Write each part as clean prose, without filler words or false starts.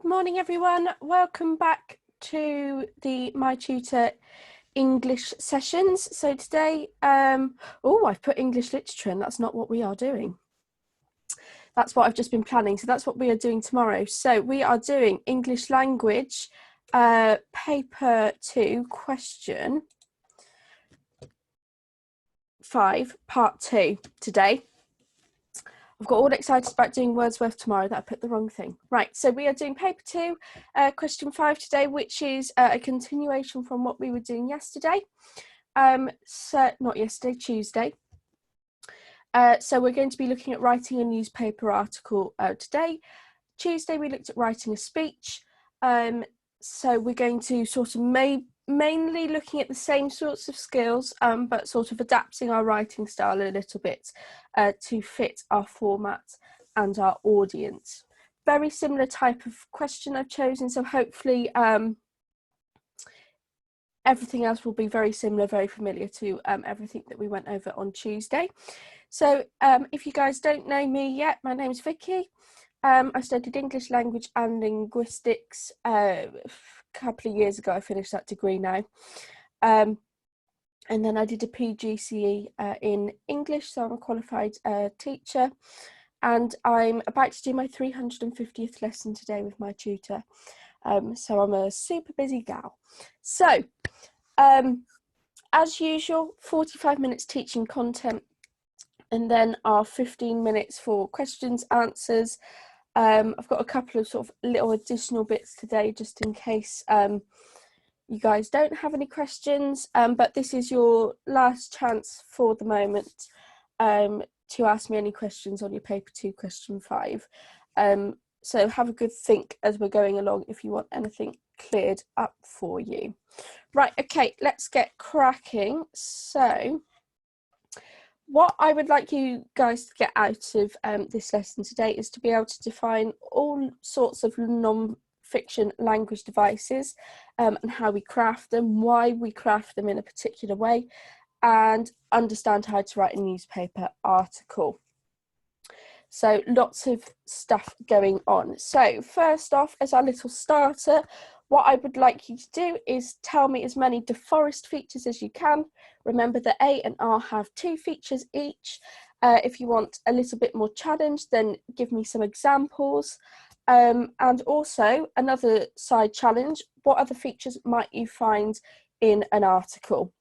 Good morning, everyone. Welcome back to the MyTutor English sessions. So today, I've put English literature in. That's not what we are doing. That's what I've just been planning. So that's what we are doing tomorrow. So we are doing English Language Paper 2, Question 5, Part 2 today. I've got all excited about doing Wordsworth tomorrow that I put the wrong thing. Right, so we are doing paper 2, question 5 today, which is a continuation from what we were doing yesterday. Not yesterday, Tuesday. So we're going to be looking at writing a newspaper article today. Tuesday we looked at writing a speech. So we're going to sort of mainly looking at the same sorts of skills, but sort of adapting our writing style a little bit to fit our format and our audience. Very similar type of question I've chosen, so hopefully everything else will be very similar, very familiar to everything that we went over on Tuesday. So if you guys don't know me yet, my name is Vicki. I studied English language and linguistics a couple of years ago. I finished that degree now. And then I did a PGCE in English, so I'm a qualified teacher. And I'm about to do my 350th lesson today with my tutor. So I'm a super busy gal. So, as usual, 45 minutes teaching content, and then our 15 minutes for questions, answers. I've got a couple of sort of little additional bits today just in case you guys don't have any questions, but this is your last chance for the moment to ask me any questions on your paper 2 question 5. So have a good think as we're going along if you want anything cleared up for you. Right, okay, let's get cracking. So what I would like you guys to get out of this lesson today is to be able to define all sorts of non-fiction language devices and how we craft them, why we craft them in a particular way, and understand how to write a newspaper article. So lots of stuff going on. So first off, as our little starter, what I would like you to do is tell me as many DAFOREST features as you can. Remember that A and R have 2 features each. If you want a little bit more challenge, then give me some examples. And also another side challenge, what other features might you find in an article?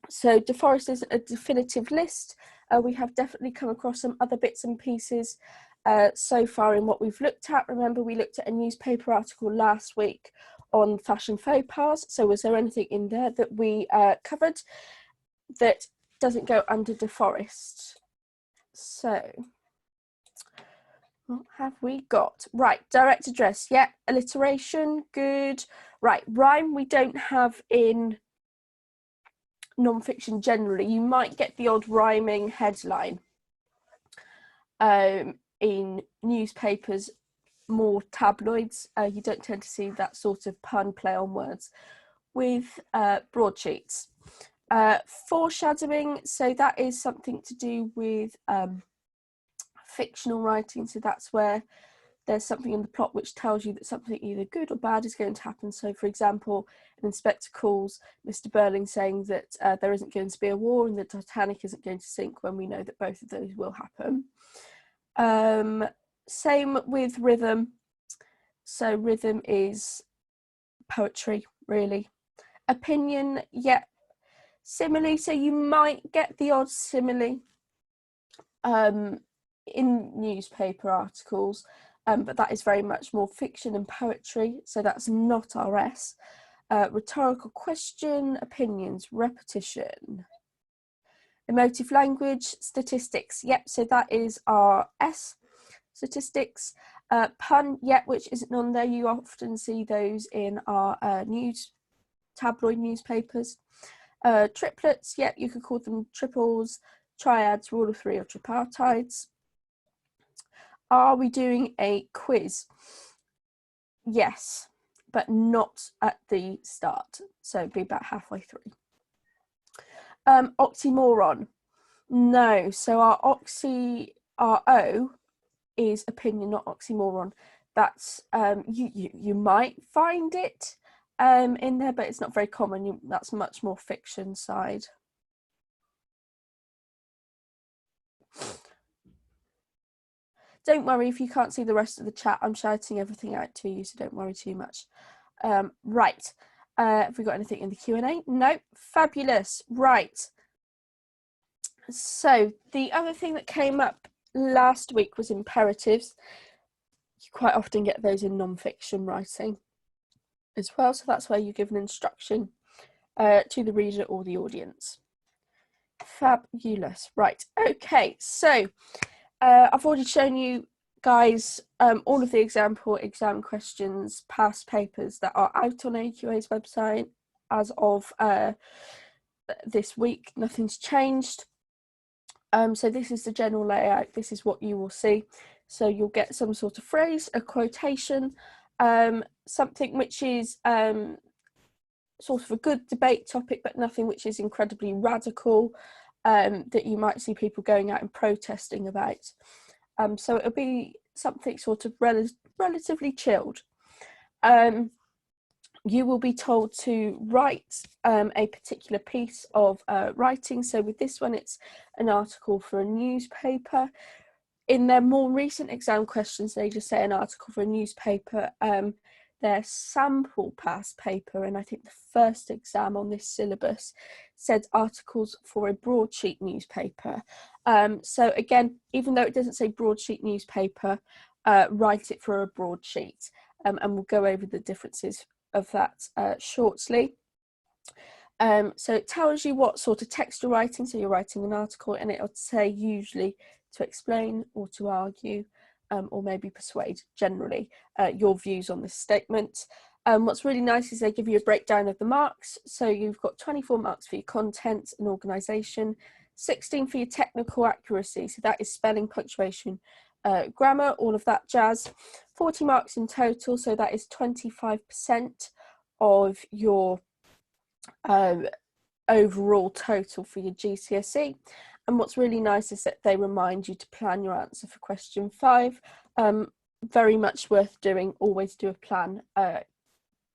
So DAFOREST isn't a definitive list. We have definitely come across some other bits and pieces so far in what we've looked at. Remember, we looked at a newspaper article last week on fashion faux pas. So was there anything in there that we covered that doesn't go under DAFOREST? So what have we got? Right, direct address, yeah, alliteration, good. Right, rhyme we don't have in non-fiction generally. You might get the odd rhyming headline in newspapers, more tabloids. You don't tend to see that sort of pun play on words with broadsheets. Foreshadowing, so that is something to do with fictional writing, so that's where there's something in the plot which tells you that something either good or bad is going to happen. So for example, an inspector calls Mr. Burling saying that there isn't going to be a war and the Titanic isn't going to sink, when we know that both of those will happen. Same with rhythm. So rhythm is poetry, really. Opinion, yeah. Simile, so you might get the odd simile in newspaper articles, but that is very much more fiction and poetry, so that's not RS. Rhetorical question, opinions, repetition. Emotive language, statistics, yep, so that is our S. Statistics. Pun, yep, which isn't on there. You often see those in our tabloid newspapers. Triplets, yep, you could call them triples, triads, rule of 3, or tripartites. Are we doing a quiz? Yes, but not at the start, so it'd be about halfway through. Oxymoron, no, so our O is opinion, not oxymoron. that's you might find it in there, but it's not very common. That's much more fiction side. Don't worry if you can't see the rest of the chat. I'm shouting everything out to you, so don't worry too much. Right. Have we got anything in the Q&A? No. Fabulous. Right. So the other thing that came up last week was imperatives. You quite often get those in non-fiction writing as well. So that's where you give an instruction to the reader or the audience. Fabulous. Right. Okay. So I've already shown you guys all of the example exam questions, past papers that are out on AQA's website as of this week. Nothing's changed. So this is the general layout. This is what you will see. So you'll get some sort of phrase, a quotation, something which is sort of a good debate topic, but nothing which is incredibly radical, that you might see people going out and protesting about. So it'll be something sort of relatively chilled. You will be told to write a particular piece of writing. So with this one, it's an article for a newspaper. In their more recent exam questions, they just say an article for a newspaper. Their sample past paper, and I think the first exam on this syllabus, said articles for a broadsheet newspaper. So again, even though it doesn't say broadsheet newspaper, write it for a broadsheet, and we'll go over the differences of that shortly. So it tells you what sort of text you're writing. So you're writing an article, and it'll say usually to explain or to argue, or maybe persuade, generally, your views on this statement. What's really nice is they give you a breakdown of the marks. So you've got 24 marks for your content and organisation, 16 for your technical accuracy. So that is spelling, punctuation, grammar, all of that jazz. 40 marks in total. So that is 25% of your overall total for your GCSE. And what's really nice is that they remind you to plan your answer for question 5. Very much worth doing. Always do a plan,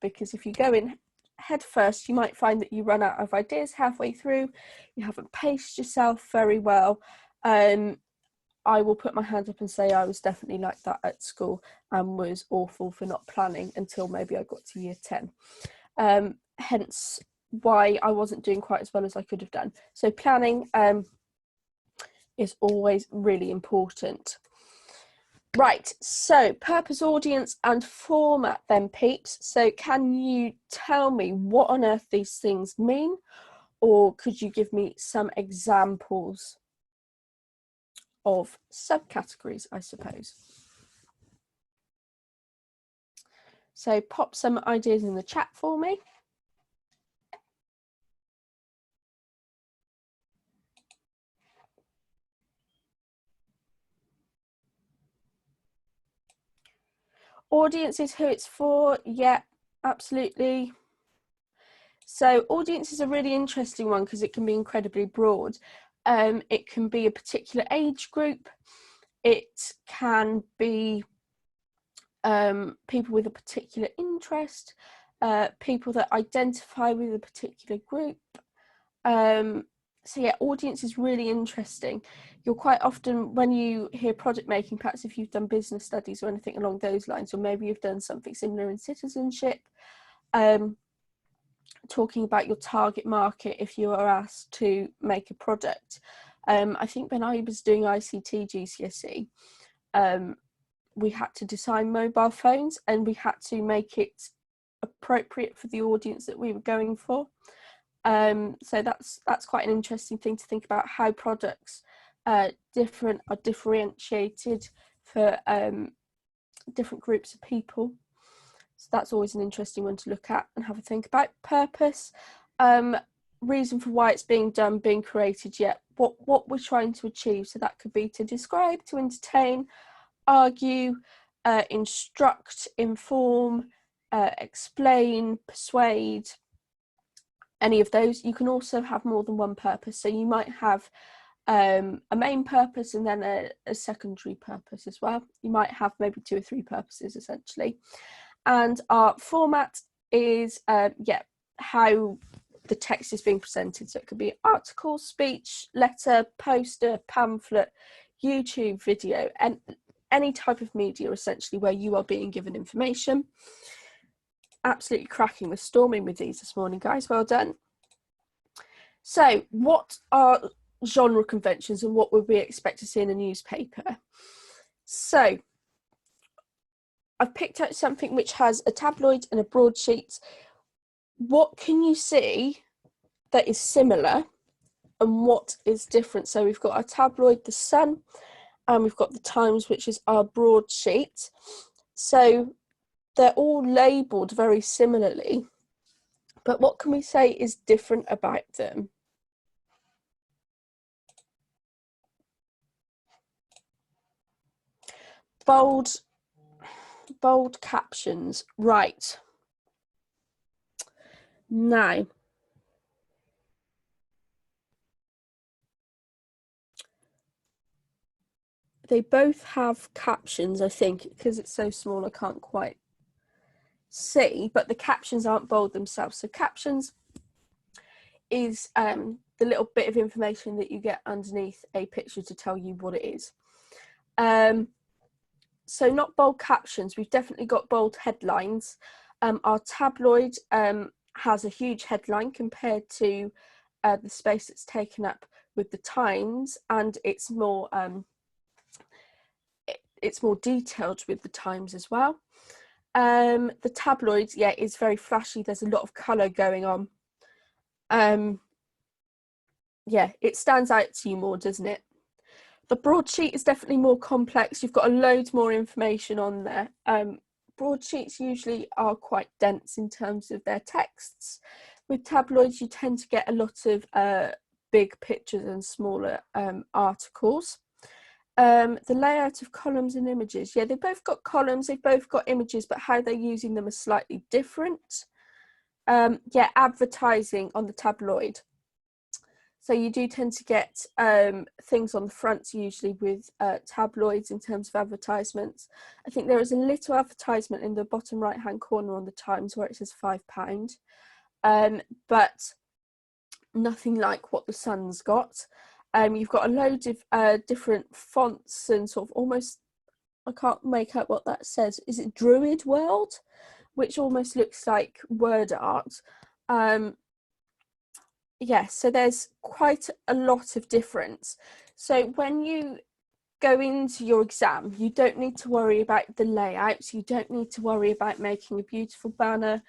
because if you go in head first, you might find that you run out of ideas halfway through. You haven't paced yourself very well. I will put my hand up and say I was definitely like that at school and was awful for not planning until maybe I got to year 10. Hence why I wasn't doing quite as well as I could have done. So planning is always really important. Right, so purpose, audience and format then, peeps. So can you tell me what on earth these things mean, or could you give me some examples of subcategories, I suppose? So pop some ideas in the chat for me. Audience is who it's for. Yeah, absolutely. So audience is a really interesting one because it can be incredibly broad. It can be a particular age group. It can be people with a particular interest, people that identify with a particular group. So yeah, audience is really interesting. You'll quite often, when you hear project making, perhaps if you've done business studies or anything along those lines, or maybe you've done something similar in citizenship, talking about your target market if you are asked to make a product. I think when I was doing ICT GCSE, we had to design mobile phones and we had to make it appropriate for the audience that we were going for. So that's quite an interesting thing to think about, how products are differentiated for different groups of people. So that's always an interesting one to look at and have a think about. Purpose, reason for why it's being done, being created, yet what we're trying to achieve. So that could be to describe, to entertain, argue, instruct, inform, explain, persuade, any of those. You can also have more than one purpose. So you might have a main purpose and then a secondary purpose as well. You might have maybe 2 or 3 purposes essentially. And our format is how the text is being presented. So it could be article, speech, letter, poster, pamphlet, YouTube video, and any type of media essentially where you are being given information. Absolutely cracking. We're storming with these this morning, guys. Well done. So what are genre conventions and what would we expect to see in a newspaper? So I've picked out something which has a tabloid and a broadsheet. What can you see that is similar and what is different? So we've got our tabloid, The Sun, and we've got the Times, which is our broadsheet. So they're all labelled very similarly, but what can we say is different about them? Bold captions, right. Now, they both have captions, I think, because it's so small I can't quite see, but the captions aren't bold themselves. So captions is the little bit of information that you get underneath a picture to tell you what it is. So not bold captions, we've definitely got bold headlines. Our tabloid has a huge headline compared to the space that's taken up with the Times, and it's more detailed with the Times as well. The tabloid, yeah, is very flashy. There's a lot of colour going on. Yeah, it stands out to you more, doesn't it? The broadsheet is definitely more complex. You've got a load more information on there. Broadsheets usually are quite dense in terms of their texts. With tabloids, you tend to get a lot of big pictures and smaller articles. The layout of columns and images. Yeah, they've both got columns, they've both got images, but how they're using them is slightly different. Yeah, advertising on the tabloid. So you do tend to get things on the front usually with tabloids in terms of advertisements. I think there is a little advertisement in the bottom right hand corner on the Times where it says £5, but nothing like what the Sun's got. You've got a load of different fonts and sort of almost, I can't make out what that says. Is it Druid World? Which almost looks like word art. Yeah, so there's quite a lot of difference. So when you go into your exam, you don't need to worry about the layouts. You don't need to worry about making a beautiful banner.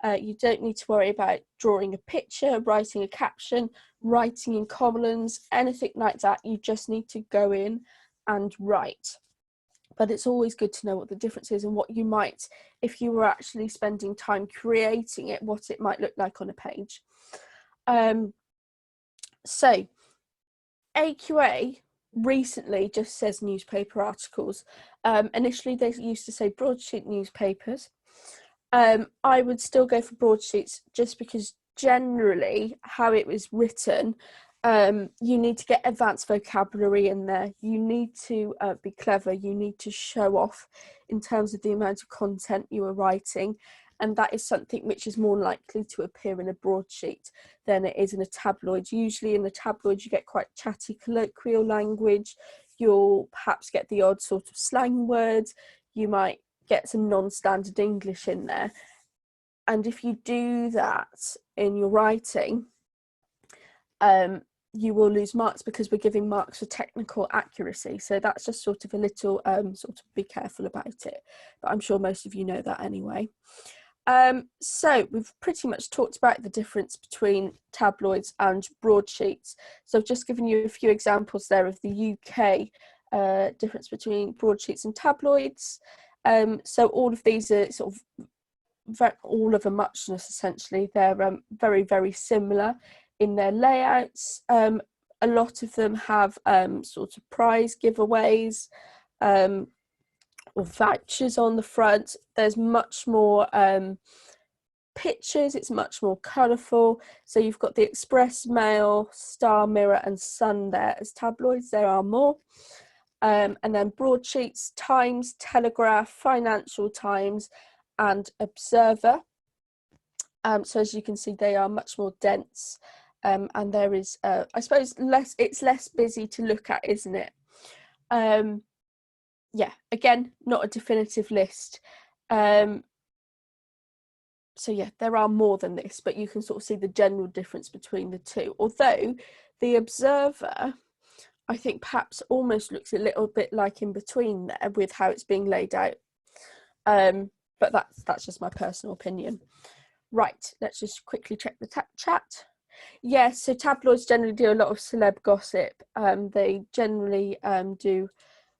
You don't need to worry about drawing a picture, writing a caption, writing in columns, anything like that. You just need to go in and write. But it's always good to know what the difference is and what you might, if you were actually spending time creating it, what it might look like on a page. So AQA recently just says newspaper articles. Initially they used to say broadsheet newspapers. I would still go for broadsheets just because generally how it was written, you need to get advanced vocabulary in there. You need to be clever. You need to show off in terms of the amount of content you are writing. And that is something which is more likely to appear in a broadsheet than it is in a tabloid. Usually in the tabloid you get quite chatty colloquial language. You'll perhaps get the odd sort of slang words. You might get some non-standard English in there. And if you do that in your writing, you will lose marks because we're giving marks for technical accuracy. So that's just sort of a little sort of be careful about it. But I'm sure most of you know that anyway. So we've pretty much talked about the difference between tabloids and broadsheets. So I've just given you a few examples there of the UK difference between broadsheets and tabloids. So all of these are sort of all of a muchness essentially. They're very, very similar in their layouts. A lot of them have sort of prize giveaways, or vouchers on the front. There's much more pictures, it's much more colourful. So you've got the Express, Mail, Star, Mirror and Sun there as tabloids. There are more. And then broadsheets, Times, Telegraph, Financial Times and Observer. So as you can see, they are much more dense, and there is, I suppose, it's less busy to look at, isn't it? Yeah, again, not a definitive list. So yeah, there are more than this, but you can sort of see the general difference between the two. Although the Observer, I think perhaps almost looks a little bit like In Between there with how it's being laid out. But that's just my personal opinion. Right, let's just quickly check the chat. Yes, so tabloids generally do a lot of celeb gossip. They generally do,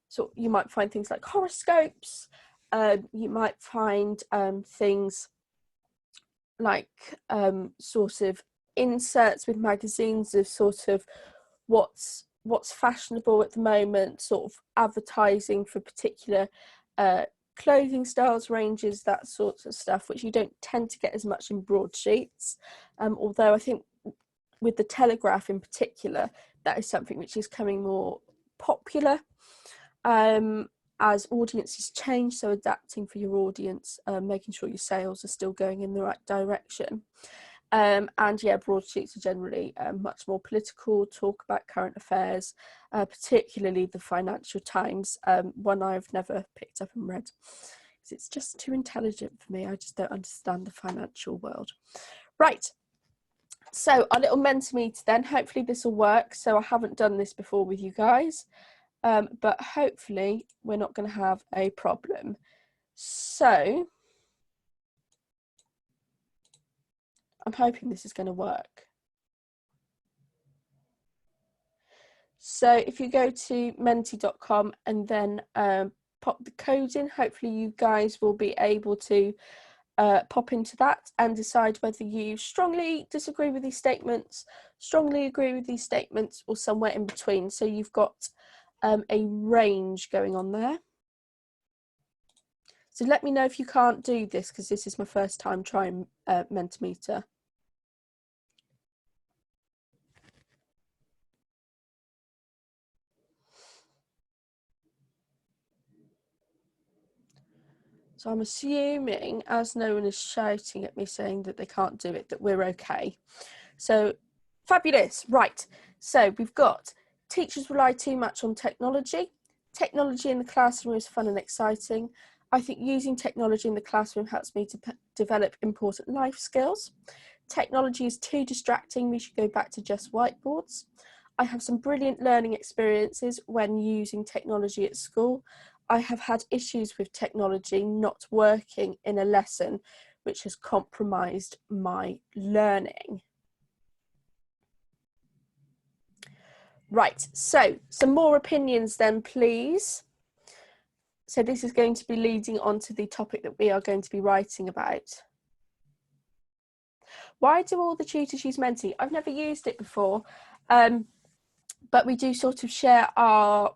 so you might find things like horoscopes. You might find things like sort of inserts with magazines of sort of what's fashionable at the moment, sort of advertising for particular clothing styles, ranges, that sort of stuff, which you don't tend to get as much in broadsheets. Although I think with the Telegraph in particular, that is something which is coming more popular as audiences change. So adapting for your audience, making sure your sales are still going in the right direction. And yeah, broadsheets are generally much more political, talk about current affairs, particularly the Financial Times, one I've never picked up and read because it's just too intelligent for me. I just don't understand the financial world. Right, so our little Mentimeter then, hopefully this will work. So I haven't done this before with you guys, but hopefully we're not going to have a problem. So I'm hoping this is going to work. So if you go to menti.com and then pop the code in, hopefully you guys will be able to pop into that and decide whether you strongly disagree with these statements, strongly agree with these statements, or somewhere in between. So you've got a range going on there. So let me know if you can't do this, because this is my first time trying Mentimeter. So I'm assuming, as no one is shouting at me saying that they can't do it, that we're okay. So fabulous. Right, so we've got teachers rely too much on technology. Technology in the classroom is fun and exciting. I think using technology in the classroom helps me to develop important life skills. Technology is too distracting. We should go back to just whiteboards. I have some brilliant learning experiences when using technology at school. I have had issues with technology not working in a lesson, which has compromised my learning. Right, so some more opinions then, please. So this is going to be leading on to the topic that we are going to be writing about. Why do all the tutors use Menti? I've never used it before, but we do sort of share our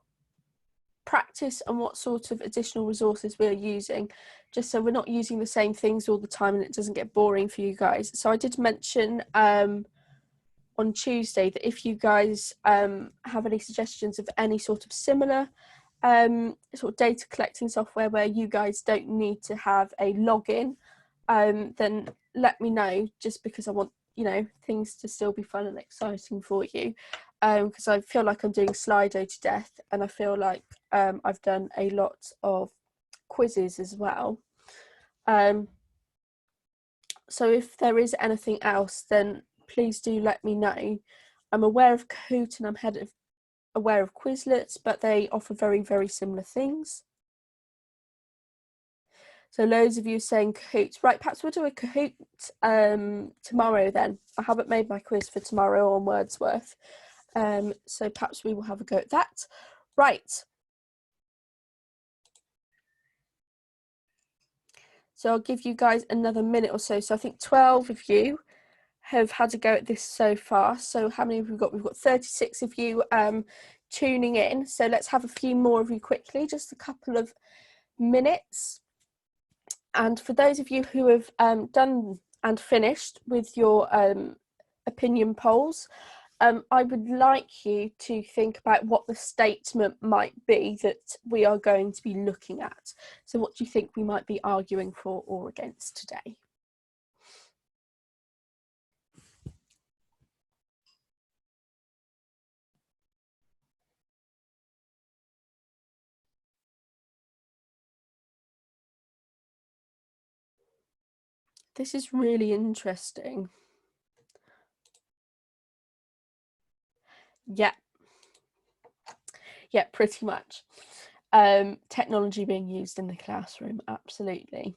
practice and what sort of additional resources we're using, just so we're not using the same things all the time and it doesn't get boring for you guys. So I did mention on Tuesday that if you guys have any suggestions of any sort of similar sort of data collecting software where you guys don't need to have a login, then let me know, just because I want, you know, things to still be fun and exciting for you, because I feel like I'm doing Slido to death, and I feel like I've done a lot of quizzes as well. So if there is anything else, then please do let me know. I'm aware of Kahoot and I'm aware of Quizlets, but they offer very, very similar things. So loads of you saying Kahoot. Right, perhaps we'll do a Kahoot tomorrow then. I haven't made my quiz for tomorrow on Wordsworth. So perhaps we will have a go at that. Right. So I'll give you guys another minute or so. So I think 12 of you have had a go at this so far. So how many have we got? We've got 36 of you tuning in. So let's have a few more of you quickly, just a couple of minutes. And for those of you who have done and finished with your opinion polls, I would like you to think about what the statement might be that we are going to be looking at. So what do you think we might be arguing for or against today? This is really interesting. Yeah. Yeah, pretty much. Technology being used in the classroom, absolutely.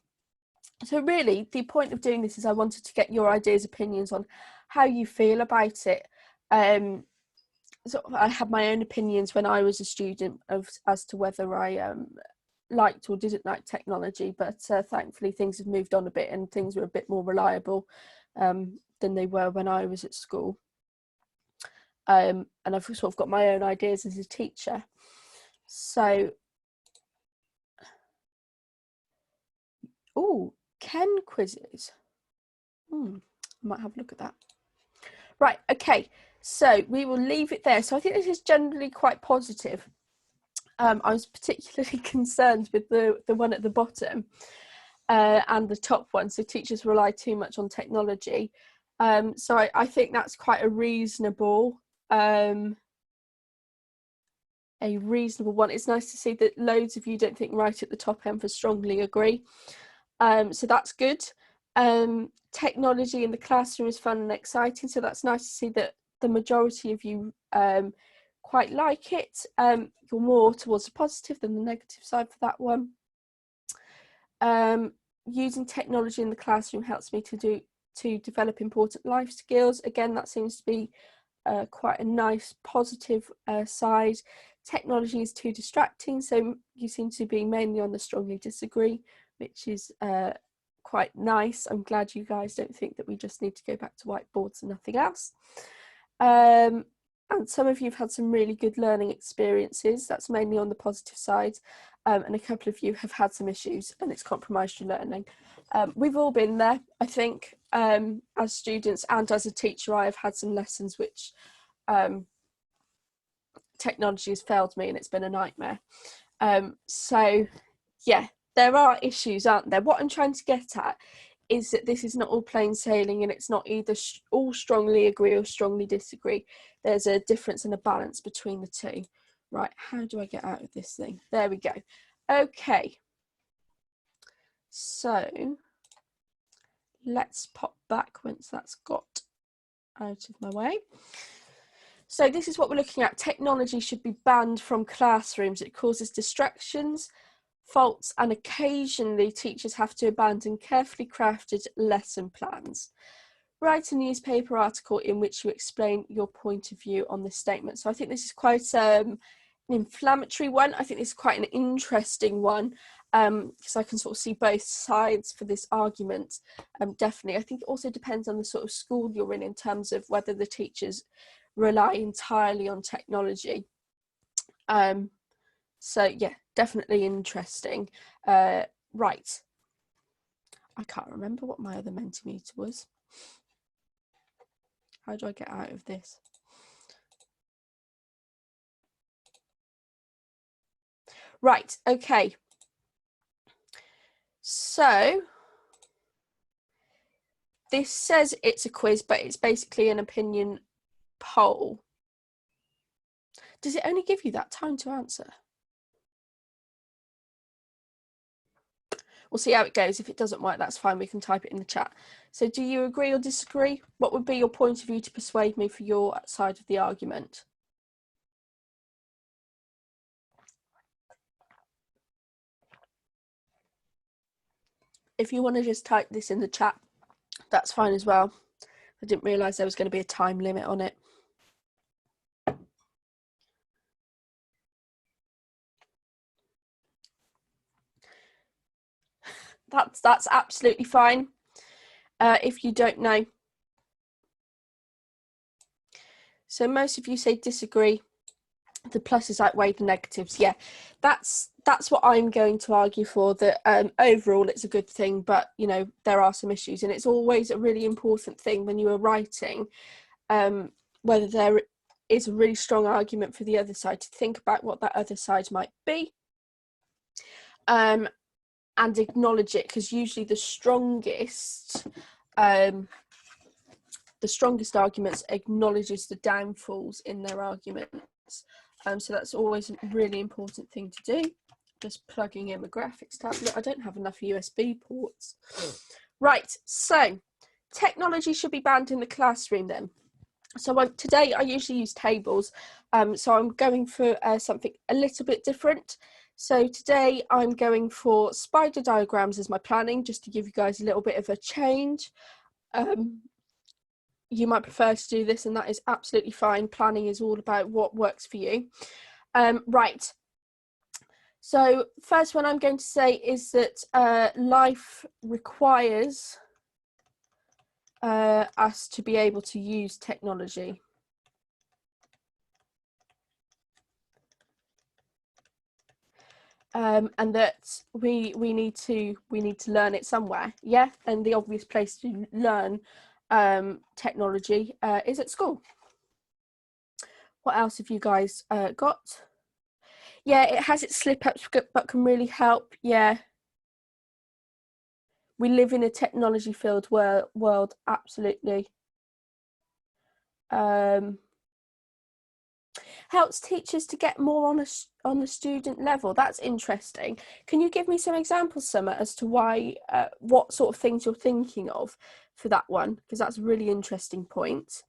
So really, the point of doing this is I wanted to get your ideas, opinions on how you feel about it. So I had my own opinions when I was a student as to whether I liked or didn't like technology, but thankfully things have moved on a bit and things were a bit more reliable than they were when I was at school. And I've sort of got my own ideas as a teacher. So, Ken quizzes. I might have a look at that. Right, okay, so we will leave it there. So I think this is generally quite positive. I was particularly concerned with the one at the bottom and the top one, so teachers rely too much on technology. So I think that's quite a reasonable one. It's nice to see that loads of you don't think right at the top end for strongly agree. So that's good. Technology in the classroom is fun and exciting, so that's nice to see that the majority of you quite like it. You're more towards the positive than the negative side for that one. Using technology in the classroom helps me to develop important life skills. Again, that seems to be quite a nice positive side. Technology is too distracting, so you seem to be mainly on the strongly disagree, which is quite nice. I'm glad you guys don't think that we just need to go back to whiteboards and nothing else. And some of you have had some really good learning experiences. That's mainly on the positive side. And a couple of you have had some issues and it's compromised your learning. We've all been there, I think, as students and as a teacher. I have had some lessons which technology has failed me and it's been a nightmare. So yeah, there are issues, aren't there? What I'm trying to get at is that this is not all plain sailing and it's not either all strongly agree or strongly disagree. There's a difference and a balance between the two. Right, how do I get out of this thing? There we go. Okay, so let's pop back once that's got out of my way. So this is what we're looking at. Technology should be banned from classrooms. It causes distractions, faults, and occasionally teachers have to abandon carefully crafted lesson plans. Write a newspaper article in which you explain your point of view on this statement. So I think this is quite an inflammatory one. I think this is quite an interesting one because I can sort of see both sides for this argument. Definitely. I think it also depends on the sort of school you're in terms of whether the teachers rely entirely on technology. So yeah, definitely interesting. Right. I can't remember what my other Mentimeter was. How do I get out of this? Right, okay. So this says it's a quiz, but it's basically an opinion poll. Does it only give you that time to answer? We'll see how it goes. If it doesn't work, that's fine. We can type it in the chat. So do you agree or disagree? What would be your point of view to persuade me for your side of the argument? If you want to just type this in the chat, that's fine as well. I didn't realise there was going to be a time limit on it. That's absolutely fine. If you don't know. So most of you say disagree. the pluses outweigh the negatives. Yeah, that's what I'm going to argue for, that overall it's a good thing, but you know, there are some issues, and it's always a really important thing when you are writing, whether there is a really strong argument for the other side, to think about what that other side might be, and acknowledge it, because usually the strongest arguments acknowledges the downfalls in their arguments. So that's always a really important thing to do. Just plugging in my graphics tablet. I don't have enough USB ports. Right, so technology should be banned in the classroom then. So today I usually use tables, so I'm going for something a little bit different. So today I'm going for spider diagrams as my planning, just to give you guys a little bit of a change. You might prefer to do this, and that is absolutely fine. Planning is all about what works for you. Right. So first one I'm going to say is that life requires us to be able to use technology. And that we need to learn it somewhere. Yeah, and the obvious place to learn technology is at school. What else have you guys got? Yeah, it has its slip-ups, but can really help. Yeah, we live in a technology-filled world, absolutely. Helps teachers to get more on the student level. That's interesting. Can you give me some examples, Summer, as to why, what sort of things you're thinking of for that one? Because that's a really interesting point.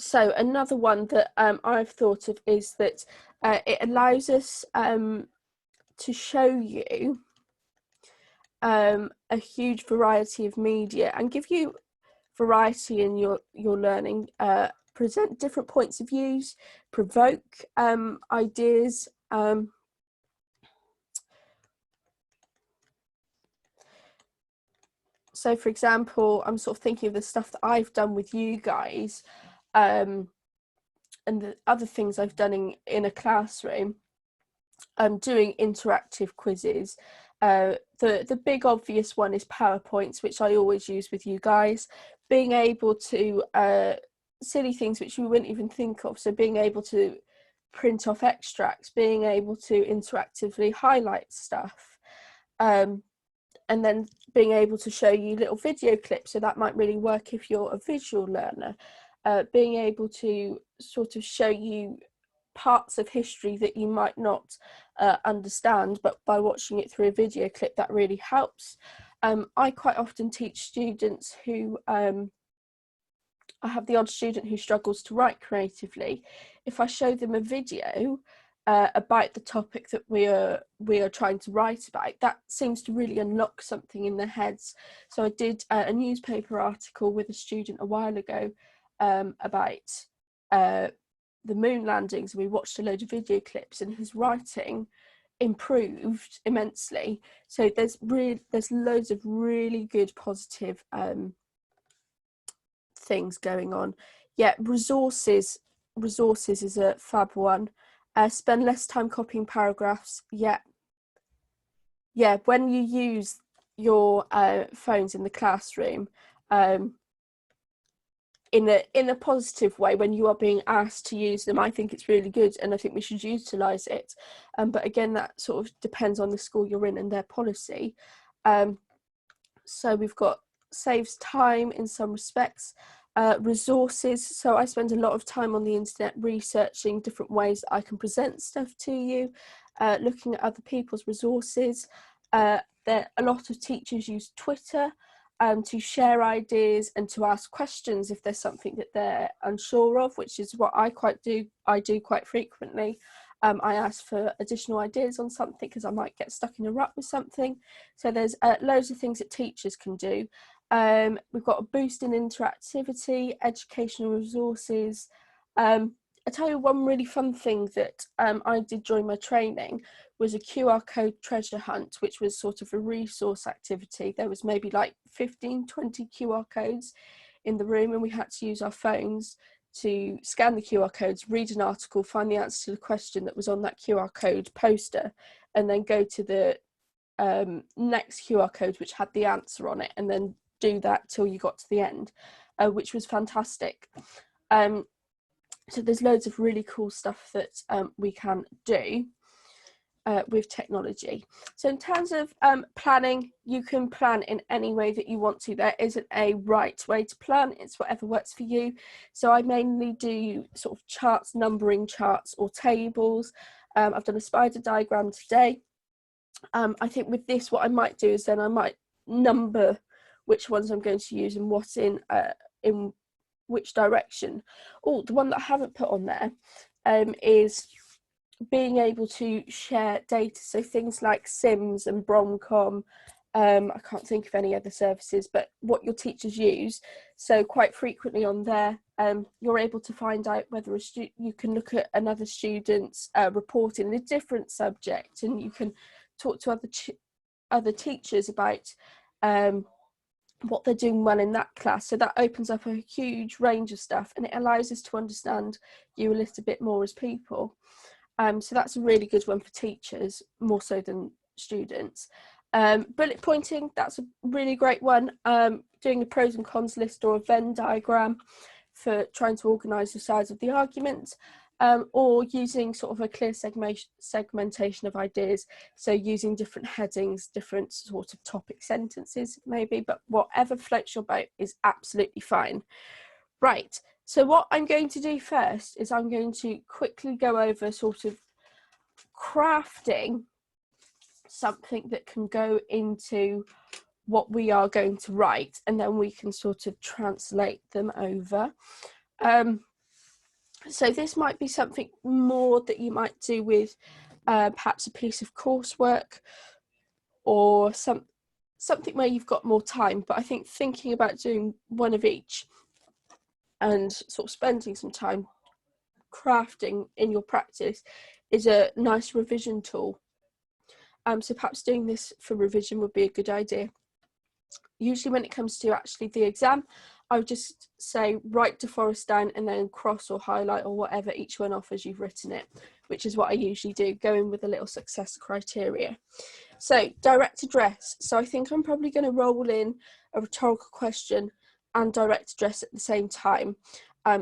So another one that I've thought of is that it allows us to show you a huge variety of media and give you variety in your learning, present different points of views, provoke ideas. So for example, I'm sort of thinking of the stuff that I've done with you guys, and the other things I've done in a classroom. Doing interactive quizzes. The big obvious one is PowerPoints, which I always use with you guys. Being able to silly things which you wouldn't even think of. So being able to print off extracts, being able to interactively highlight stuff, and then being able to show you little video clips. So that might really work if you're a visual learner. Being able to sort of show you parts of history that you might not understand, but by watching it through a video clip, that really helps. I quite often teach students who, I have the odd student who struggles to write creatively. If I show them a video about the topic that we are trying to write about, that seems to really unlock something in their heads. So I did a newspaper article with a student a while ago about the moon landings. We watched a load of video clips, and his writing improved immensely. So there's loads of really good positive things going on. Yeah, resources is a fab one. Spend less time copying paragraphs. Yeah, when you use your phones in the classroom, in a positive way, when you are being asked to use them, I think it's really good, and I think we should utilize it. But again, that sort of depends on the school you're in and their policy. So we've got saves time in some respects. Resources, so I spend a lot of time on the internet researching different ways that I can present stuff to you, looking at other people's resources. A lot of teachers use Twitter to share ideas and to ask questions if there's something that they're unsure of, which is what I do quite frequently. I ask for additional ideas on something because I might get stuck in a rut with something. So there's loads of things that teachers can do. We've got a boost in interactivity, educational resources. I tell you one really fun thing that I did during my training was a QR code treasure hunt, which was sort of a resource activity. There was maybe like 15, 20 QR codes in the room, and we had to use our phones to scan the QR codes, read an article, find the answer to the question that was on that QR code poster, and then go to the next QR code which had the answer on it, and then do that till you got to the end, which was fantastic. So there's loads of really cool stuff that we can do with technology. So in terms of planning, you can plan in any way that you want to. There isn't a right way to plan, it's whatever works for you. So I mainly do sort of charts, numbering charts or tables. I've done a spider diagram today. I think with this, what I might do is then I might number which ones I'm going to use and what in which direction. Oh, the one that I haven't put on there is being able to share data, so things like Sims and Bromcom. I can't think of any other services, but what your teachers use. So quite frequently on there, you're able to find out whether you can look at another student's report in a different subject, and you can talk to other teachers about what they're doing well in that class. So that opens up a huge range of stuff, and it allows us to understand you a little bit more as people. So that's a really good one for teachers, more so than students. Bullet pointing, that's a really great one. Doing a pros and cons list or a Venn diagram for trying to organise the size of the argument, or using sort of a clear segmentation of ideas. So using different headings, different sort of topic sentences maybe, but whatever floats your boat is absolutely fine. Right, so what I'm going to do first is I'm going to quickly go over sort of crafting something that can go into what we are going to write, and then we can sort of translate them over. So this might be something more that you might do with perhaps a piece of coursework, or something where you've got more time, but I think thinking about doing one of each and sort of spending some time crafting in your practice is a nice revision tool. So perhaps doing this for revision would be a good idea. Usually when it comes to actually the exam, I would just say write DAFOREST down and then cross or highlight or whatever each one offers you've written it, which is what I usually do, going with a little success criteria. So direct address. So I think I'm probably going to roll in a rhetorical question and direct address at the same time.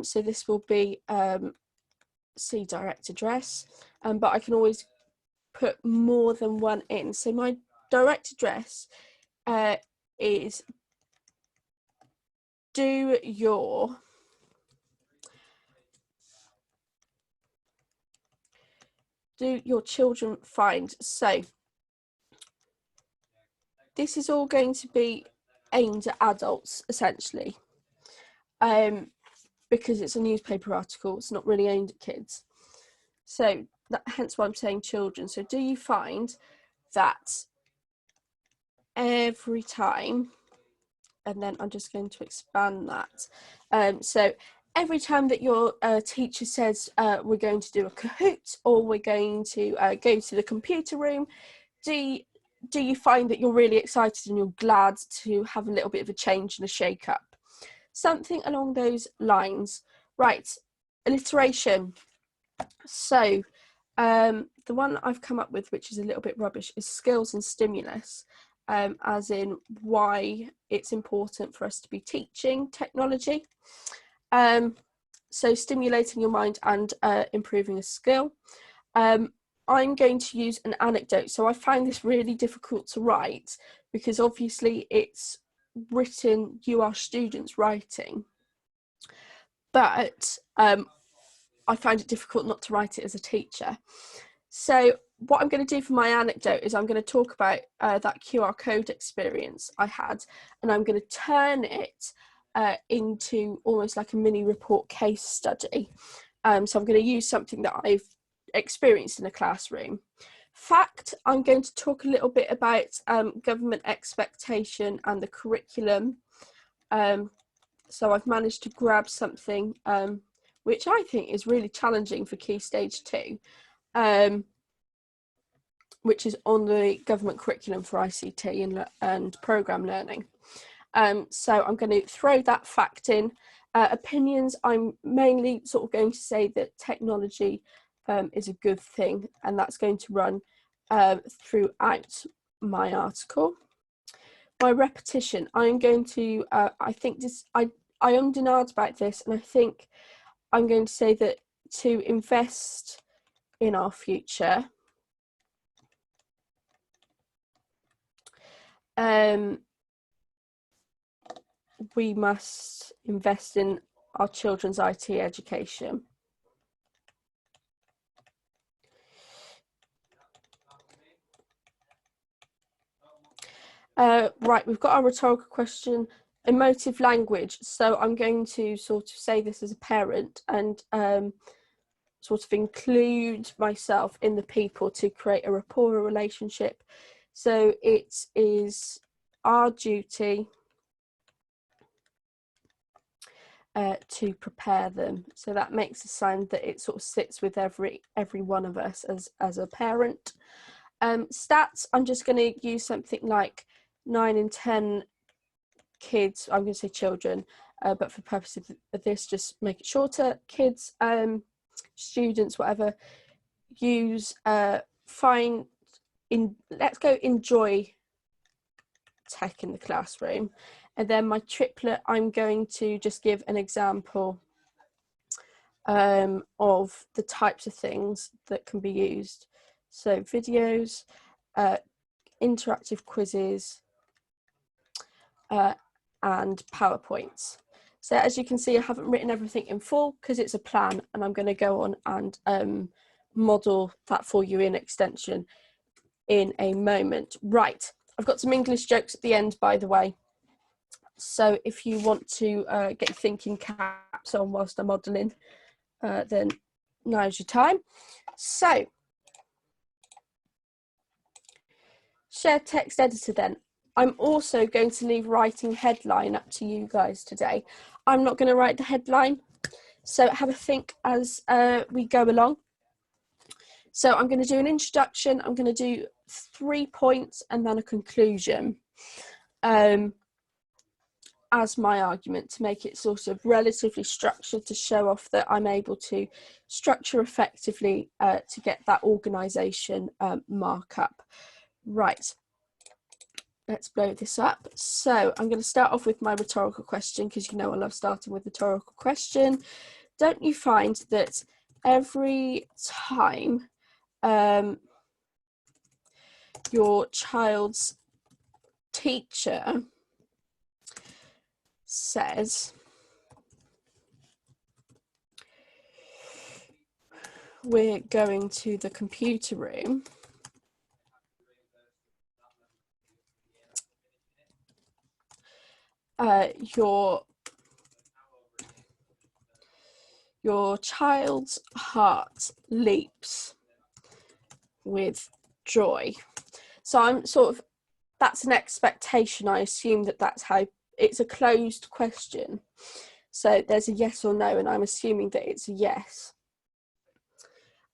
So this will be C, direct address, but I can always put more than one in. So my direct address is do your children find. So this is all going to be aimed at adults essentially, because it's a newspaper article, it's not really aimed at kids. So hence why I'm saying children. So do you find that every time, and then I'm just going to expand that. So every time that your teacher says we're going to do a Kahoot, or we're going to go to the computer room, do you find that you're really excited and you're glad to have a little bit of a change and a shake up? Something along those lines. Right, alliteration. So the one I've come up with, which is a little bit rubbish, is skills and stimulus, as in why it's important for us to be teaching technology. So stimulating your mind and improving a skill. I'm going to use an anecdote. So I find this really difficult to write because obviously it's written, you are students writing, but I find it difficult not to write it as a teacher. So what I'm going to do for my anecdote is I'm going to talk about that QR code experience I had, and I'm going to turn it into almost like a mini report case study. So I'm going to use something that I've experienced in a classroom. Fact, I'm going to talk a little bit about government expectation and the curriculum. So I've managed to grab something which I think is really challenging for Key Stage 2, which is on the government curriculum for ICT and programme learning. So I'm going to throw that fact in. Opinions, I'm mainly sort of going to say that technology is a good thing, and that's going to run throughout my article. My repetition, I'm going to, I think this, I ummed and ahed about this, and I think I'm going to say that to invest in our future, we must invest in our children's IT education. Right, we've got our rhetorical question, emotive language. So I'm going to sort of say this as a parent and sort of include myself in the people to create a rapport, a relationship. So it is our duty to prepare them. So that makes a sound that it sort of sits with every one of us as a parent. Stats, I'm just going to use something like 9 in 10 kids, I'm going to say children, but for purposes of this, just make it shorter. Kids, students, whatever, use let's go enjoy tech in the classroom. And then my triplet, I'm going to just give an example of the types of things that can be used. So videos, interactive quizzes, and PowerPoints. So as you can see, I haven't written everything in full because it's a plan, and I'm going to go on and model that for you in extension in a moment. Right, I've got some English jokes at the end, by the way. So if you want to get your thinking caps on whilst I'm modelling, then now's your time. So, shared text editor then. I'm also going to leave writing headline up to you guys today. I'm not going to write the headline, so have a think as we go along. So I'm going to do an introduction, I'm going to do 3 points and then a conclusion as my argument to make it sort of relatively structured, to show off that I'm able to structure effectively to get that organisation markup. Right, let's blow this up. So I'm going to start off with my rhetorical question, because you know I love starting with rhetorical question. Don't you find that every time your child's teacher says, we're going to the computer room, your child's heart leaps with joy? So I'm sort of, that's an expectation. I assume that that's how, it's a closed question. So there's a yes or no, and I'm assuming that it's a yes.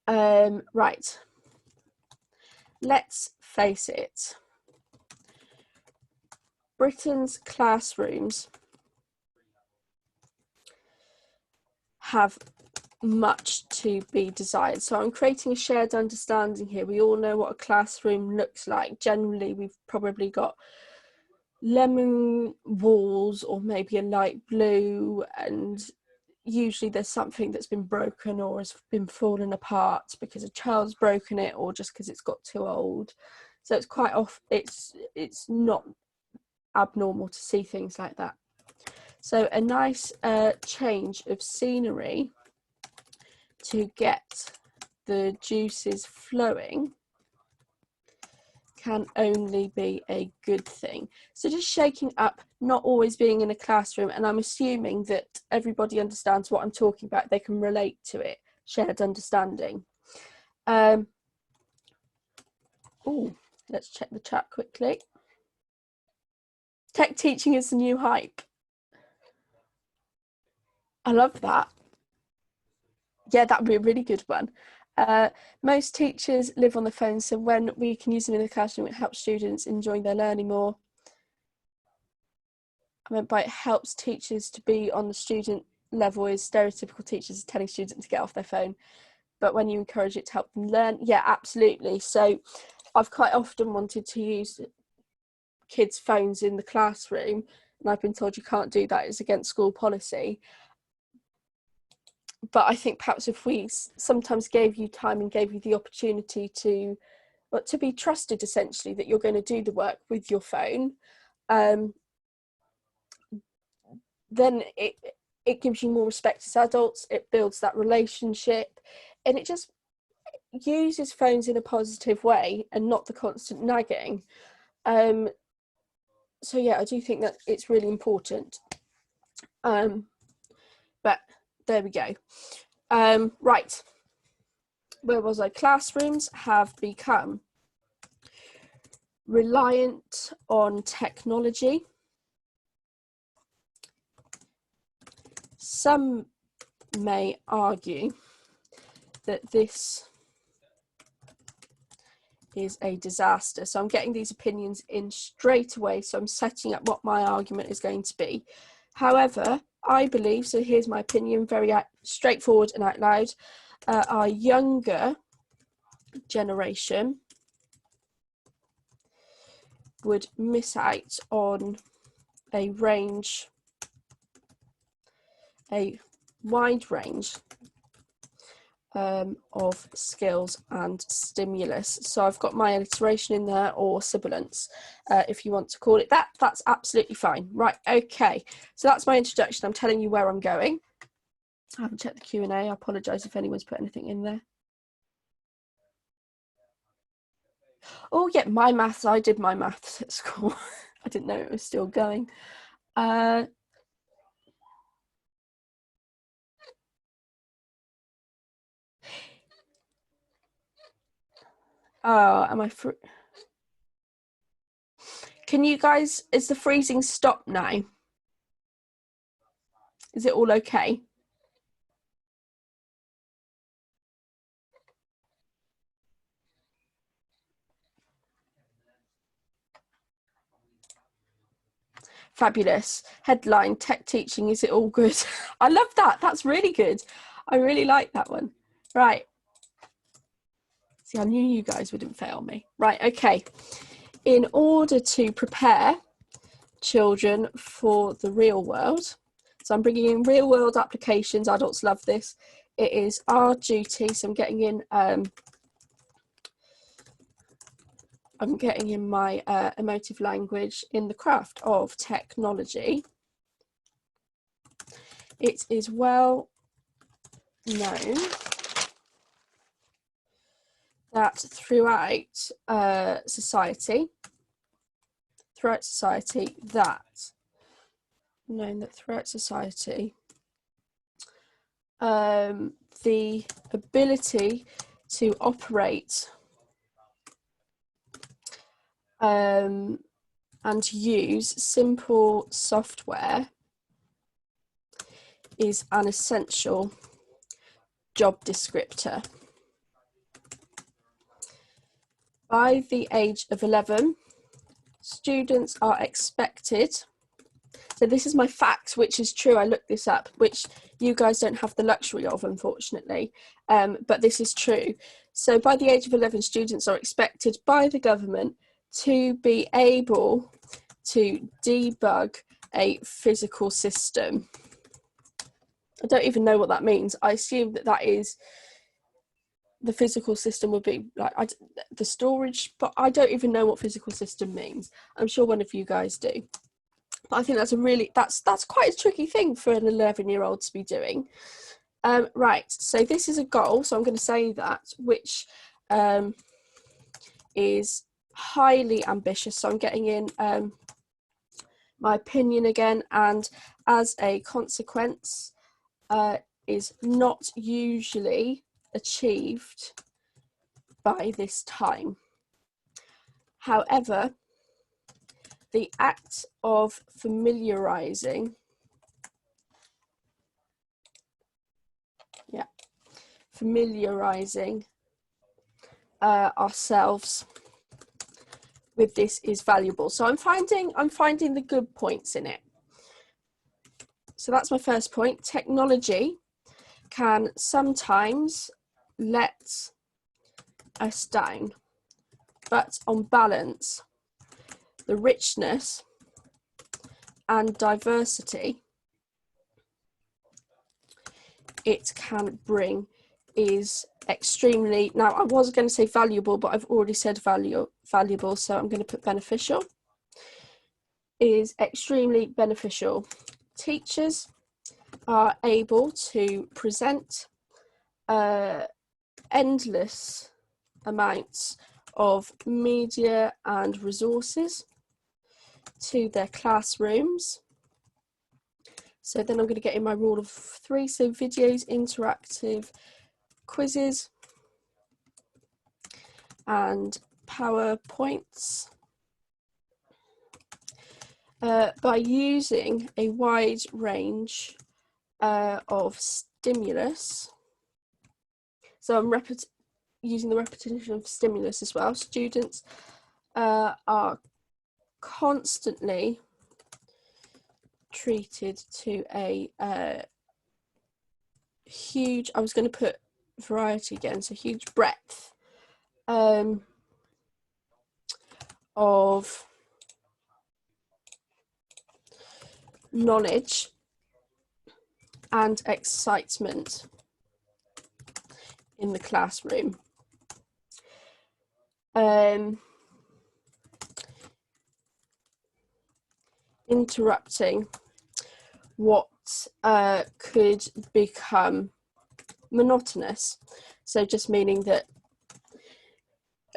Right, let's face it. Britain's classrooms have much to be desired. So I'm creating a shared understanding here. We all know what a classroom looks like. Generally, we've probably got lemon walls or maybe a light blue, and usually there's something that's been broken or has been fallen apart because a child's broken it or just because it's got too old. So it's quite off, it's not abnormal to see things like that. So a nice change of scenery to get the juices flowing can only be a good thing. So just shaking up, not always being in a classroom, and I'm assuming that everybody understands what I'm talking about, they can relate to it, shared understanding. Oh, let's check the chat quickly. Tech teaching is the new hype. I love that. Yeah, that would be a really good one. Most teachers live on the phone, so when we can use them in the classroom, it helps students enjoy their learning more. I meant by it helps teachers to be on the student level is stereotypical teachers telling students to get off their phone. But when you encourage it to help them learn, yeah, absolutely. So I've quite often wanted to use kids' phones in the classroom, and I've been told you can't do that, it's against school policy. But I think perhaps if we sometimes gave you time and gave you the opportunity to be trusted, essentially, that you're going to do the work with your phone, then it gives you more respect as adults, it builds that relationship, and it just uses phones in a positive way and not the constant nagging. So yeah, I do think that it's really important. But there we go. Right, where was I? Classrooms have become reliant on technology. Some may argue that this is a disaster. So I'm getting these opinions in straight away, so I'm setting up what my argument is going to be. However, I believe, so here's my opinion, very straightforward and out loud, our younger generation would miss out on a wide range of skills and stimulus. So I've got my alliteration in there, or sibilance, if you want to call it that. That's absolutely fine. Right, okay, so that's my introduction. I'm telling you where I'm going. I haven't checked the Q&A. I apologise if anyone's put anything in there. Oh yeah, my maths, I did my maths at school. I didn't know it was still going. Oh, am I can you guys, is the freezing stopped now? Is it all okay? Fabulous. Headline, tech teaching, is it all good? I love that. That's really good. I really like that one. Right. See, I knew you guys wouldn't fail me. Right, okay. In order to prepare children for the real world, so I'm bringing in real world applications. Adults love this. It is our duty. So I'm getting in my emotive language in the craft of technology. It is well known that throughout society, the ability to operate and use simple software is an essential job descriptor. By the age of 11, students are expected, so this is my fact, which is true, I looked this up, which you guys don't have the luxury of, unfortunately, but this is true. So by the age of 11, students are expected by the government to be able to debug a physical system. I don't even know what that means. I assume that that is the physical system would be like the storage, but I don't even know what physical system means. I'm sure one of you guys do. But I think that's a really, that's quite a tricky thing for an 11-year-old to be doing. Right, so this is a goal, so I'm going to say that, which is highly ambitious. So I'm getting in my opinion again, and as a consequence, is not usually achieved by this time. However, the act of familiarizing ourselves with this is valuable. So I'm finding the good points in it. So that's my first point. Technology can sometimes let us down, but on balance, the richness and diversity it can bring is extremely, now I was going to say valuable, but I've already said valuable, so I'm going to put beneficial, is extremely beneficial. Teachers are able to present endless amounts of media and resources to their classrooms. So then I'm going to get in my rule of 3, so videos, interactive quizzes and PowerPoints. By using a wide range of stimulus, so I'm using the repetition of stimulus as well, students are constantly treated to a huge, I was going to put variety again, so huge breadth of knowledge and excitement in the classroom. Interrupting what could become monotonous. So just meaning that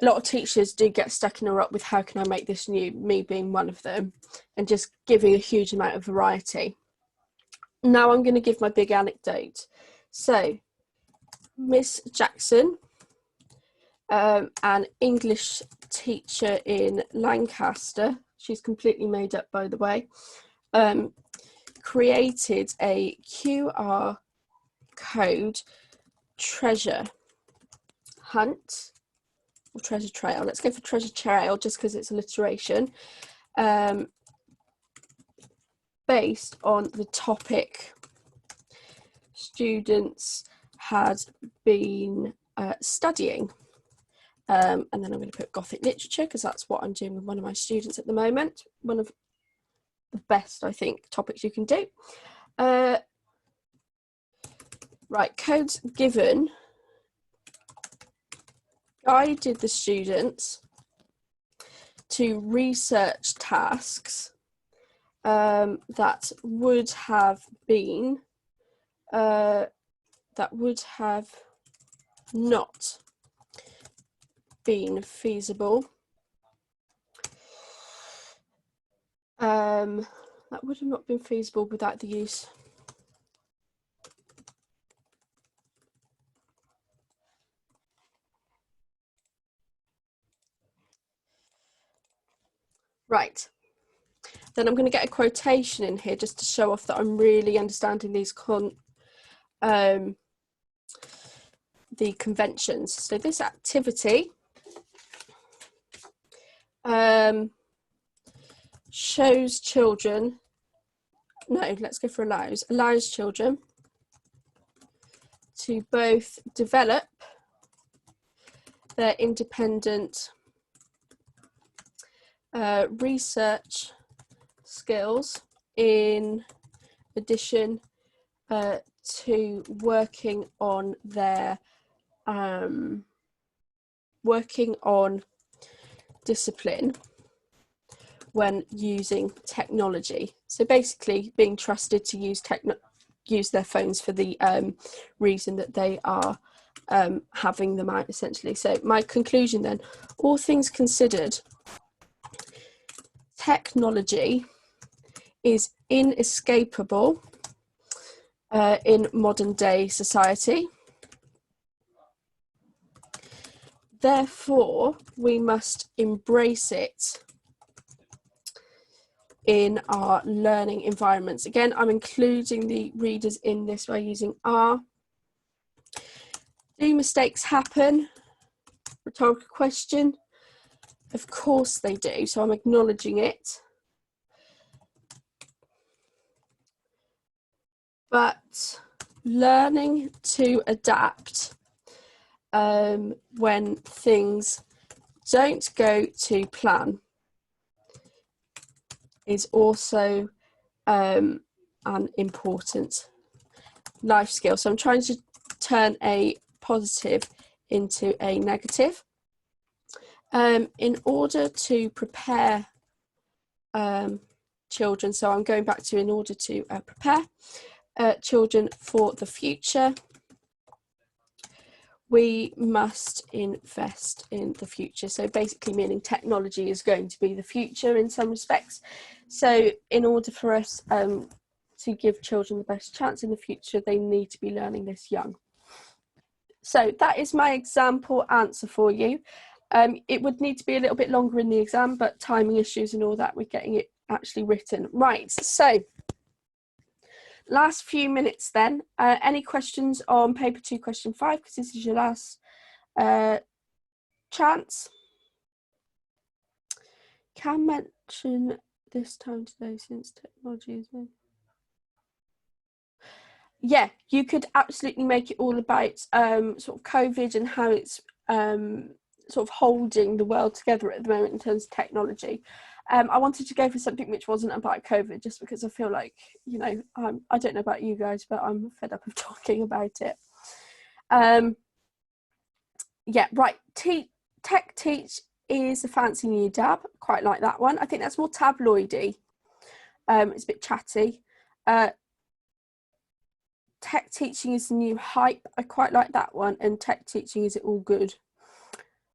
a lot of teachers do get stuck in a rut with how can I make this new, me being one of them, and just giving a huge amount of variety. Now I'm going to give my big anecdote. So Miss Jackson, an English teacher in Lancaster, she's completely made up by the way, created a QR code treasure hunt, or treasure trail, let's go for treasure trail just because it's alliteration, based on the topic students had been studying. And then I'm going to put Gothic literature because that's what I'm doing with one of my students at the moment. One of the best, I think, topics you can do. Right, codes given guided the students to research tasks that would have been not been feasible. That would have not been feasible without the use. Right. Then I'm going to get a quotation in here just to show off that I'm really understanding these the conventions. So this activity shows children, no, let's go for allows children to both develop their independent research skills in addition to working on their discipline when using technology. So basically being trusted to use their phones for the reason that they are having them out, essentially. So my conclusion then, all things considered, technology is inescapable in modern day society. Therefore, we must embrace it in our learning environments. Again, I'm including the readers in this by using are. Do mistakes happen? Rhetorical question. Of course they do, so I'm acknowledging it. but learning to adapt when things don't go to plan is also an important life skill. So I'm trying to turn a positive into a negative. In order to prepare children, so I'm going back to in order to prepare children for the future, we must invest in the future. So basically meaning technology is going to be the future in some respects. So in order for us to give children the best chance in the future, they need to be learning this young. So that is my example answer for you. It would need to be a little bit longer in the exam, but timing issues and all that, we're getting it actually written. Right, so last few minutes then. Any questions on paper 2 question 5, because this is your last chance? Can mention this time today since technology is new. Yeah, you could absolutely make it all about sort of COVID and how it's sort of holding the world together at the moment in terms of technology. I wanted to go for something which wasn't about COVID, just because I feel like, you know, I don't know about you guys, but I'm fed up of talking about it. Yeah, right. Tech Teach is a fancy new dab. Quite like that one. I think that's more tabloidy. It's a bit chatty. Tech Teaching is the new hype. I quite like that one. And Tech Teaching, is it all good?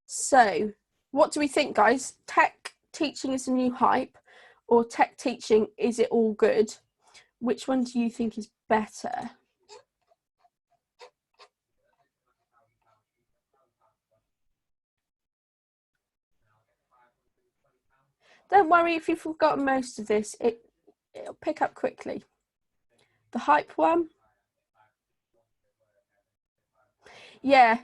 So what do we think, guys? Tech Teaching is the new hype, or Tech Teaching, is it all good? Which one do you think is better? Don't worry if you've forgotten most of this, it'll pick up quickly. The hype one? Yeah,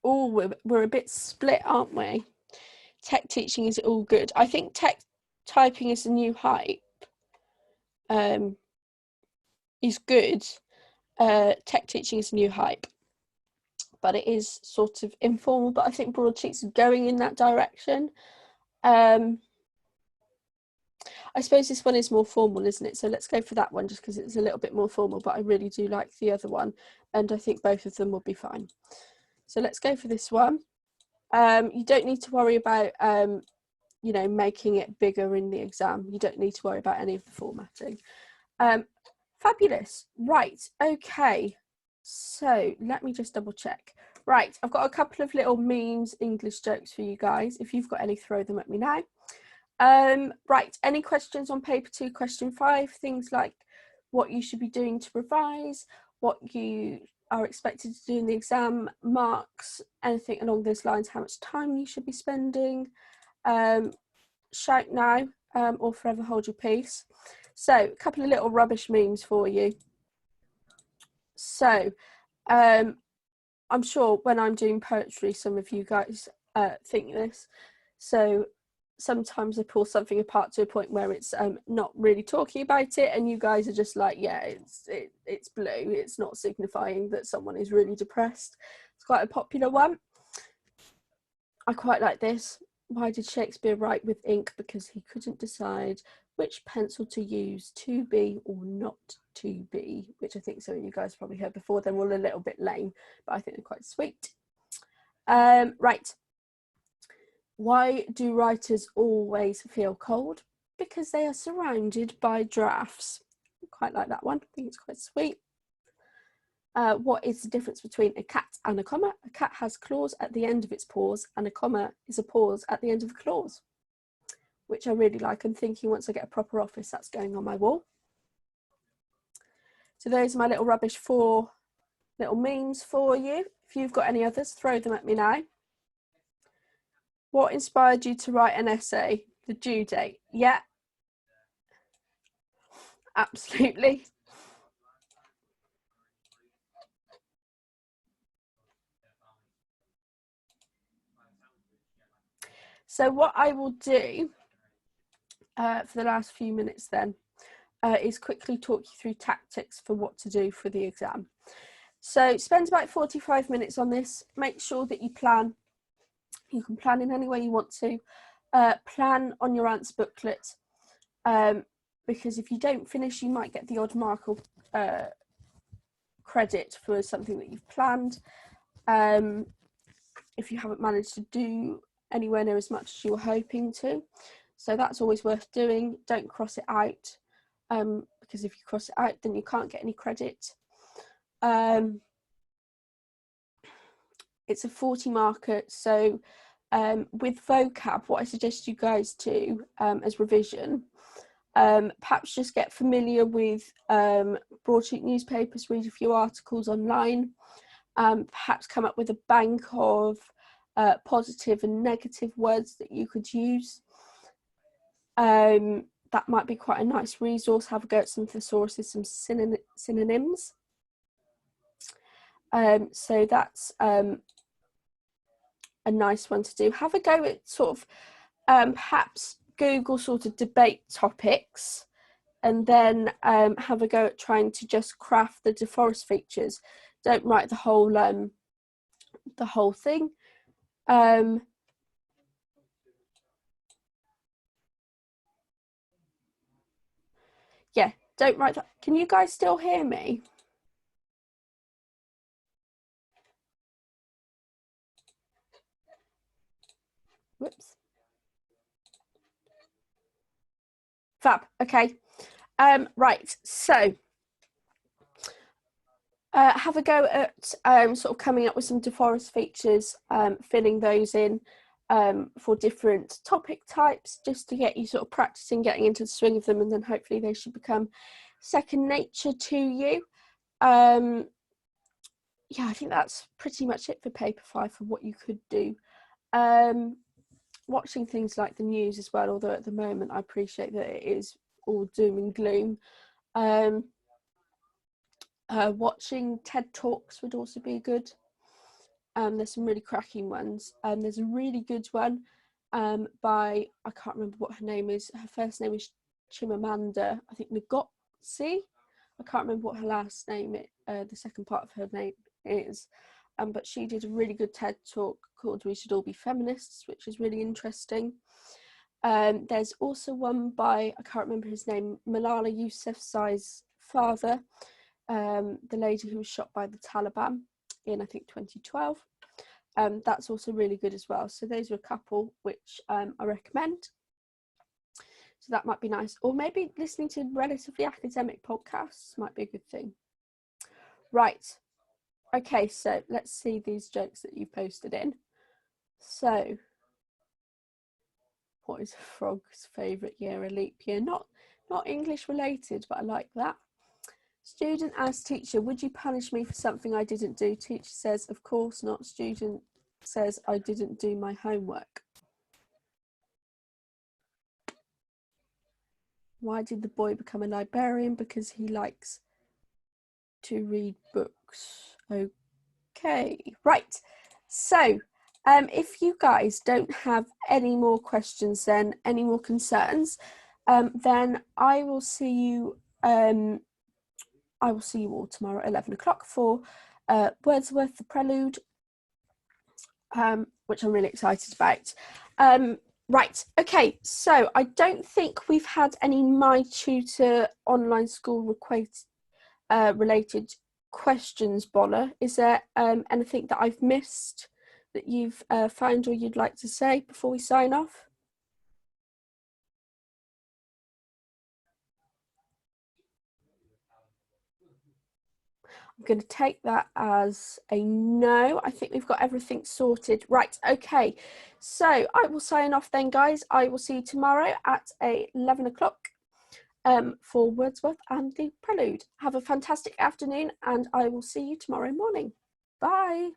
we're a bit split, aren't we? Tech Teaching, is it all good? I think Tech Typing is the new hype. Is good. Tech Teaching is the new hype, but it is sort of informal. But I think broadsheets are going in that direction. I suppose this one is more formal, isn't it? So let's go for that one, just because it's a little bit more formal, but I really do like the other one, and I think both of them will be fine. So let's go for this one. You don't need to worry about, you know, making it bigger in the exam. You don't need to worry about any of the formatting. Fabulous. Right, okay. So let me just double check. Right, I've got a couple of little memes, English jokes for you guys. If you've got any, throw them at me now. Right, any questions on paper 2 question 5? Things like what you should be doing to revise, what you are expected to do in the exam, marks, anything along those lines, how much time you should be spending. Shout now, or forever hold your peace. So a couple of little rubbish memes for you. So I'm sure when I'm doing poetry, some of you guys think this. So sometimes I pull something apart to a point where it's not really talking about it, and you guys are just like, yeah, it's blue. It's not signifying that someone is really depressed. It's quite a popular one. I quite like this. Why did Shakespeare write with ink? Because he couldn't decide which pencil to use, to be or not to be, which I think some of you guys probably heard before. They're all a little bit lame, but I think they're quite sweet. Right. Why do writers always feel cold? Because they are surrounded by drafts. I quite like that one. I think it's quite sweet. What is the difference between a cat and a comma? A cat has claws at the end of its paws, and a comma is a pause at the end of a clause, which I really like. I'm thinking once I get a proper office, that's going on my wall. So those are my little rubbish 4 little memes for you. If you've got any others, throw them at me now. What inspired you to write an essay? The due date. Yeah, absolutely. So what I will do for the last few minutes then, is quickly talk you through tactics for what to do for the exam. So spend about 45 minutes on this. Make sure that you plan. You can plan in any way you want to. Plan on your answer booklet, because if you don't finish, you might get the odd mark or credit for something that you've planned. If you haven't managed to do anywhere near as much as you were hoping to. So that's always worth doing. Don't cross it out, because if you cross it out, then you can't get any credit. It's a 40 marker, so with vocab, what I suggest you guys do as revision, perhaps just get familiar with broadsheet newspapers, read a few articles online, perhaps come up with a bank of positive and negative words that you could use. That might be quite a nice resource. Have a go at some thesauruses, some synonyms. So that's a nice one to do. Have a go at sort of perhaps Google sort of debate topics, and then have a go at trying to just craft the DAFOREST features. Don't write the whole thing. Yeah, don't write that. Can you guys still hear me? Whoops. Fab. Okay. Right. So have a go at sort of coming up with some DAFOREST features, filling those in for different topic types, just to get you sort of practicing, getting into the swing of them, and then hopefully they should become second nature to you. Yeah, I think that's pretty much it for paper 5 for what you could do. Watching things like the news as well, although at the moment I appreciate that it is all doom and gloom. Watching TED Talks would also be good. There's some really cracking ones. There's a really good one by, I can't remember what her name is. Her first name is Chimamanda, I think Ngozi. I can't remember what her last name, the second part of her name is. But she did a really good TED Talk called We Should All Be Feminists, which is really interesting. There's also one by, I can't remember his name, Malala Yousafzai's father, the lady who was shot by the Taliban in, I think, 2012. That's also really good as well. So those are a couple which I recommend. So that might be nice. Or maybe listening to relatively academic podcasts might be a good thing. Right. Okay, so let's see these jokes that you posted in. So, what is a frog's favourite year? A leap year? Not English related, but I like that. Student asks teacher, would you punish me for something I didn't do? Teacher says, of course not. Student says, I didn't do my homework. Why did the boy become a librarian? Because he likes to read books. Okay, right. So if you guys don't have any more questions, then any more concerns, then I will see you all tomorrow at 11 o'clock for Wordsworth, the Prelude, which I'm really excited about. Right, okay, so I don't think we've had any MyTutor online school related questions, Bola. Is there anything that I've missed that you've found or you'd like to say before we sign off? I'm going to take that as a no. I think we've got everything sorted. Right, okay. So I will sign off then, guys. I will see you tomorrow at 11 o'clock for Wordsworth and the Prelude. Have a fantastic afternoon, and I will see you tomorrow morning. Bye.